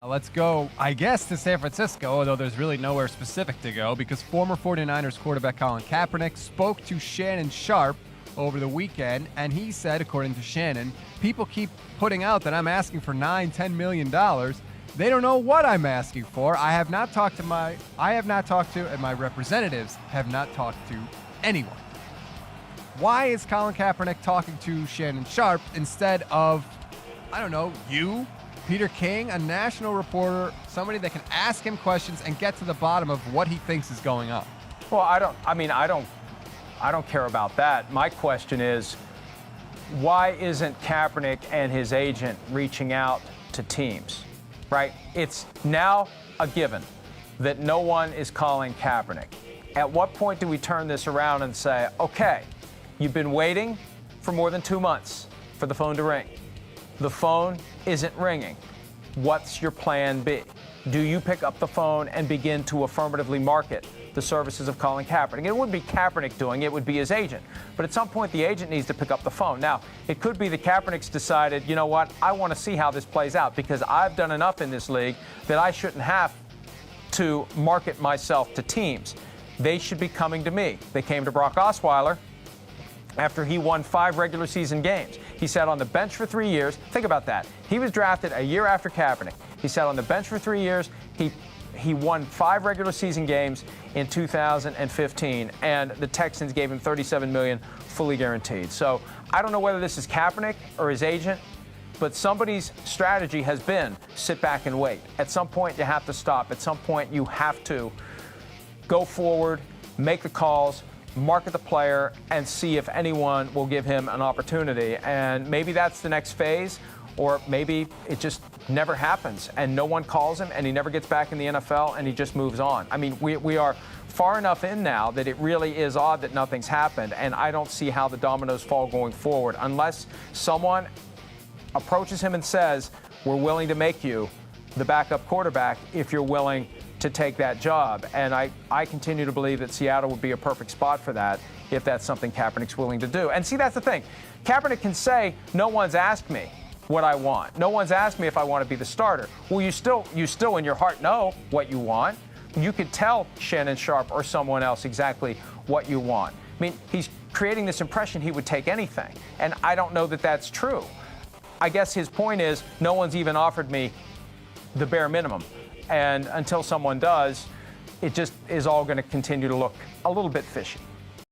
Let's go, I guess, to San Francisco, although there's really nowhere specific to go, because former 49ers quarterback Colin Kaepernick spoke to Shannon Sharpe over the weekend, and he said, according to Shannon, people keep putting out that I'm asking for $9-10 million. They don't know what I'm asking for. I have not talked to, and my representatives have not talked to anyone. Why is Colin Kaepernick talking to Shannon Sharpe instead of, I don't know, you, Peter King, a national reporter, somebody that can ask him questions and get to the bottom of what he thinks is going on? Well, I don't care about that. My question is, why isn't Kaepernick and his agent reaching out to teams, right? It's now a given that no one is calling Kaepernick. At what point do we turn this around and say, okay, you've been waiting for more than 2 months for the phone to ring. The phone isn't ringing. What's your plan B? Do you pick up the phone and begin to affirmatively market the services of Colin Kaepernick? It wouldn't be Kaepernick doing it, it would be his agent. But at some point, the agent needs to pick up the phone. Now, it could be that Kaepernick's decided, you know what, I want to see how this plays out because I've done enough in this league that I shouldn't have to market myself to teams. They should be coming to me. They came to Brock Osweiler after he won 5 regular season games. He sat on the bench for 3 years. Think about that. He was drafted a year after Kaepernick. He sat on the bench for 3 years. He won 5 regular season games in 2015, and the Texans gave him $37 million fully guaranteed. So I don't know whether this is Kaepernick or his agent, but somebody's strategy has been sit back and wait. At some point, you have to stop. At some point, you have to go forward, make the calls, market the player, and see if anyone will give him an opportunity. And maybe that's the next phase, or maybe it just never happens and no one calls him and he never gets back in the NFL and he just moves on. I mean, we are far enough in now that it really is odd that nothing's happened, and I don't see how the dominoes fall going forward unless someone approaches him and says, we're willing to make you the backup quarterback if you're willing to take that job. And I continue to believe that Seattle would be a perfect spot for that if that's something Kaepernick's willing to do. And see, that's the thing. Kaepernick can say, no one's asked me what I want. No one's asked me if I want to be the starter. Well, you still in your heart know what you want. You could tell Shannon Sharpe or someone else exactly what you want. I mean, he's creating this impression he would take anything. And I don't know that that's true. I guess his point is, no one's even offered me the bare minimum. And until someone does, it just is all going to continue to look a little bit fishy.